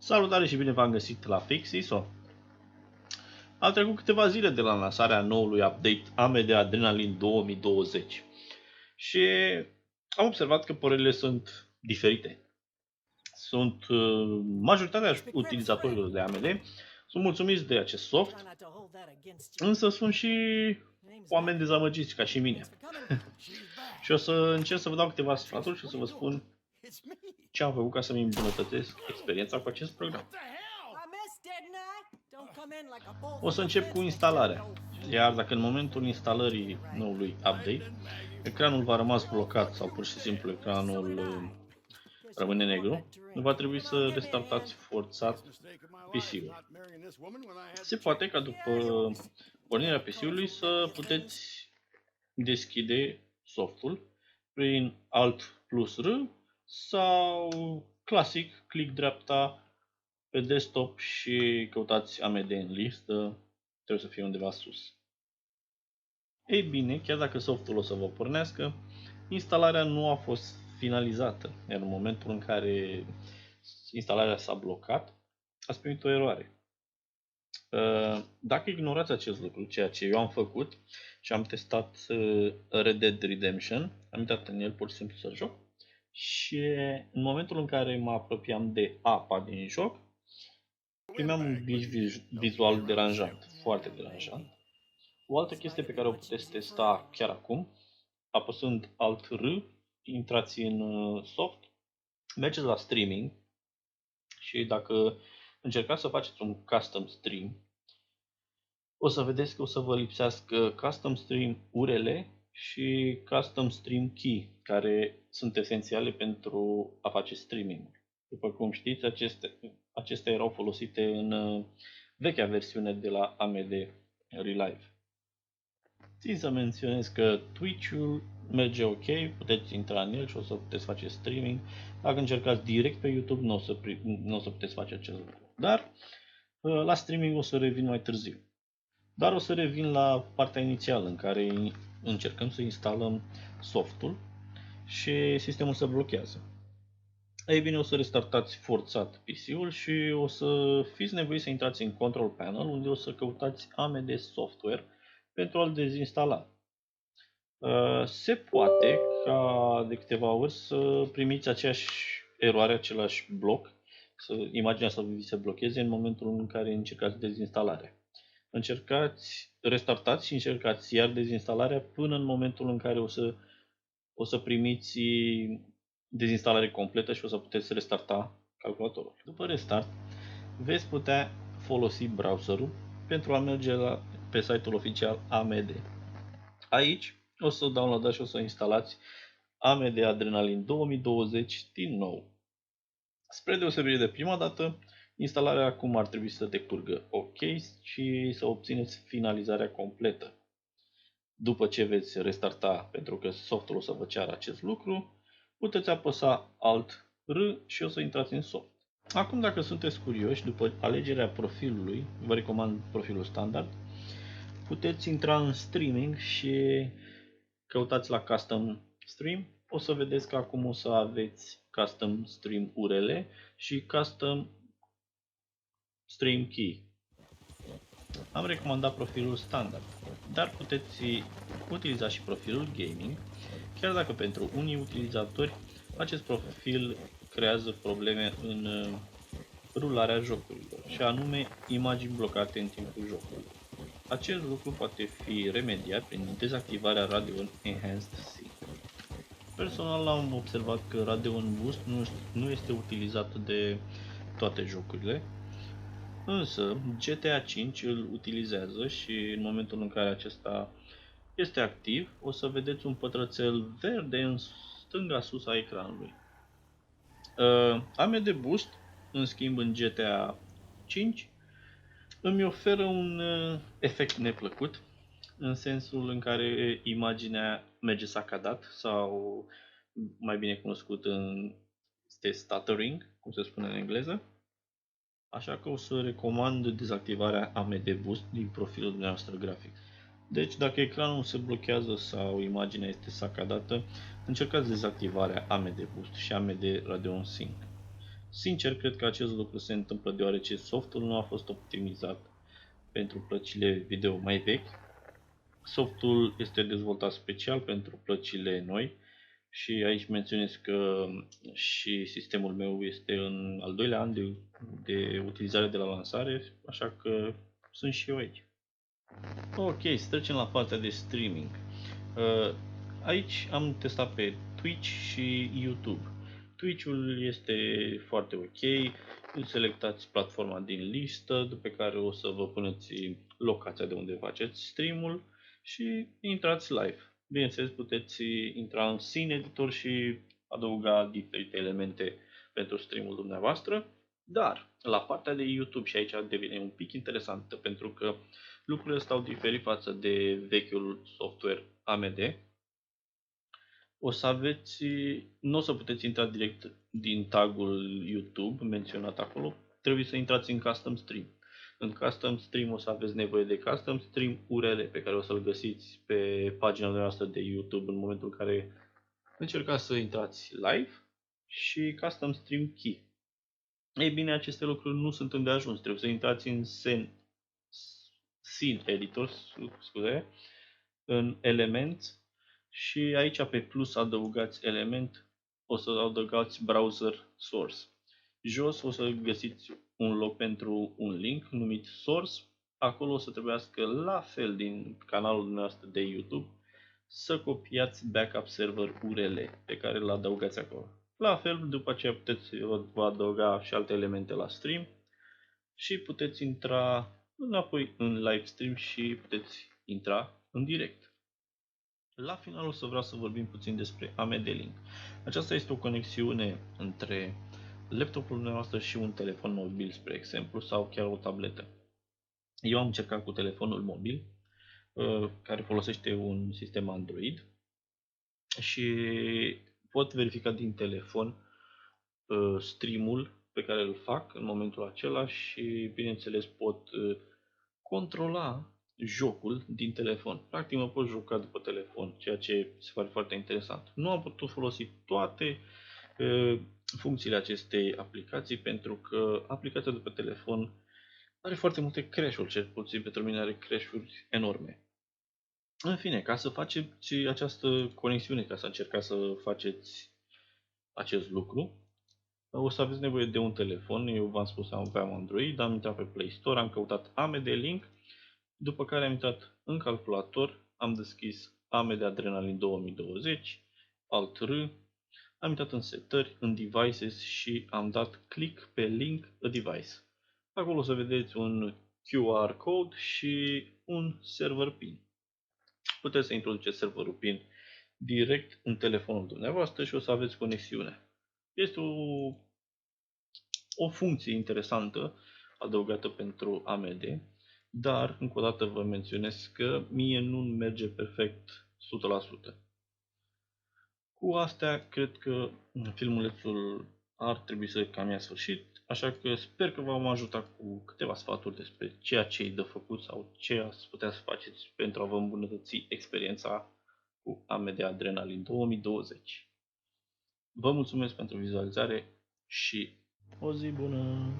Salutare și bine v-am găsit la FixISO. Au trecut câteva zile de la lansarea noului update AMD Adrenalin 2020 și am observat că părerile sunt diferite. Majoritatea utilizatorilor de AMD sunt mulțumiți de acest soft, însă sunt și oameni dezamăgiți ca și mine. Și o să încerc să vă dau câteva sfaturi și o să vă spun ce am făcut ca să-mi îmbunătățesc experiența cu acest program. O să încep cu instalarea, iar dacă în momentul instalării noului update ecranul va rămas blocat sau pur și simplu ecranul rămâne negru, va trebui să restartați forțat PC-ul. Se poate ca după pornirea PC-ului să puteți deschide softul prin Alt plus R sau clasic click dreapta pe desktop și căutați AMD în listă, trebuie să fie undeva sus. Ei bine, chiar dacă softul o să vă pornească, instalarea nu a fost finalizată, iar în momentul în care instalarea s-a blocat, ați primit o eroare. Dacă ignorați acest lucru, ceea ce eu am făcut și am testat Red Dead Redemption, am intrat în el pur și simplu să joc și în momentul în care mă apropiam de apa din joc, primeam un glitch vizual deranjant, foarte deranjant. O altă chestie pe care o puteți testa chiar acum, apăsând Alt-R, intrați în soft, mergeți la streaming și dacă încercați să faceți un custom stream, o să vedeți că o să vă lipsească custom stream URL și custom stream key, care sunt esențiale pentru a face streaming. După cum știți, acestea erau folosite în vechea versiune de la AMD Relive. Țin să menționez că Twitch-ul merge ok, puteți intra în el și o să puteți face streaming. Dacă încercați direct pe YouTube, nu o să puteți face acest lucru. Dar la streaming o să revin mai târziu. Dar o să revin la partea inițială în care încercăm să instalăm softul și sistemul se blochează. Ei bine, o să restartați forțat PC-ul și o să fiți nevoiți să intrați în Control Panel, unde o să căutați AMD Software pentru a-l dezinstala. Se poate ca de câteva ori să primiți aceeași eroare, același bloc, imaginea să vi se blocheze în momentul în care încercați dezinstalarea. Restartați și încercați iar dezinstalarea până în momentul în care o să primiți dezinstalare completă și o să puteți restarta calculatorul. După restart, veți putea folosi browserul pentru a merge pe site-ul oficial AMD. Aici o să downloadați și o să instalați AMD Adrenalin 2020 din nou. Spre deosebire de prima dată, instalarea acum ar trebui să decurgă ok și să obțineți finalizarea completă. După ce veți restarta, pentru că softul o să vă ceară acest lucru, puteți apăsa Alt-R și o să intrați în soft. Acum, dacă sunteți curioși, după alegerea profilului, vă recomand profilul standard, puteți intra în streaming și căutați la Custom Stream. O să vedeți că acum o să aveți Custom Stream URL și Custom Stream Key. Am recomandat profilul standard, dar puteți utiliza și profilul gaming, chiar dacă pentru unii utilizatori acest profil creează probleme în rularea jocurilor, și anume imagini blocate în timpul jocului. Acest lucru poate fi remediat prin dezactivarea Radeon Enhanced Sync. Personal am observat că Radeon Boost nu este utilizat de toate jocurile, însă GTA 5 îl utilizează și în momentul în care acesta este activ, o să vedeți un pătrățel verde în stânga sus a ecranului. AMD Boost, în schimb, în GTA 5 îmi oferă un efect neplăcut, în sensul în care imaginea merge sacadat sau, mai bine cunoscut, este stuttering, cum se spune în engleză. Așa că o să recomand dezactivarea AMD Boost din profilul dumneavoastră grafic. Deci, dacă ecranul se blochează sau imaginea este sacadată, încercați dezactivarea AMD Boost și AMD Radeon Sync. Sincer, cred că acest lucru se întâmplă deoarece softul nu a fost optimizat pentru plăcile video mai vechi. Softul este dezvoltat special pentru plăcile noi și aici menționez că și sistemul meu este în al doilea an de utilizare de la lansare, așa că sunt și eu aici. Ok, să trecem la partea de streaming. Aici am testat pe Twitch și YouTube. Twitch-ul este foarte ok, selectați platforma din listă, după care o să vă puneți locația de unde faceți streamul și intrați live. Bineînțeles, puteți intra în Scene Editor și adăuga diferite elemente pentru streamul dumneavoastră, dar la partea de YouTube, și aici devine un pic interesantă pentru că lucrurile stau diferit față de vechiul software AMD. O să aveți, nu o să puteți intra direct din tagul YouTube menționat acolo, trebuie să intrați în Custom Stream. În Custom Stream o să aveți nevoie de Custom Stream URL pe care o să-l găsiți pe pagina noastră de YouTube în momentul în care încercați să intrați live și Custom Stream Key. Ei bine, aceste lucruri nu sunt îndeajuns, trebuie să intrați în Scene Editor, scuze, în Elements și aici pe plus adăugați element, o să adăugați Browser Source. Jos o să găsiți un loc pentru un link numit Source. Acolo o să trebuiască, la fel din canalul nostru de YouTube, să copiați Backup Server URL pe care îl adăugați acolo. La fel, după aceea puteți vă adăuga și alte elemente la stream și puteți intra înapoi în live stream și puteți intra în direct. La final o să vreau să vorbim puțin despre AMD Link. Aceasta este o conexiune între laptopul dumneavoastră și un telefon mobil, spre exemplu, sau chiar o tabletă. Eu am încercat cu telefonul mobil, care folosește un sistem Android și pot verifica din telefon streamul pe care îl fac în momentul acela și, bineînțeles, pot controla jocul din telefon. Practic mă pot juca după telefon, ceea ce se pare foarte interesant. Nu am putut folosi toate funcțiile acestei aplicații pentru că aplicația de pe telefon are foarte multe crash-uri, cel puțin pentru mine are crash-uri enorme. În fine, ca să faceți această conexiune, ca să încercați să faceți acest lucru, o să aveți nevoie de un telefon. Eu v-am spus, aveam Android, am intrat pe Play Store, am căutat AMD Link, după care am intrat în calculator, am deschis AMD Adrenalin 2020, Alt-R, am intrat în setări, în devices și am dat click pe link a device. Acolo o să vedeți un QR code și un server PIN. Puteți să introduceți serverul PIN direct în telefonul dumneavoastră și o să aveți conexiune. Este o funcție interesantă adăugată pentru AMD, dar încă o dată vă menționez că mie nu merge perfect 100%. Cu astea, cred că filmulețul ar trebui să cam ia sfârșit, așa că sper că v-am ajutat cu câteva sfaturi despre ceea ce îi de făcut sau ce ați putea să faceți pentru a vă îmbunătăți experiența cu AMD Adrenalin 2020. Vă mulțumesc pentru vizualizare și o zi bună!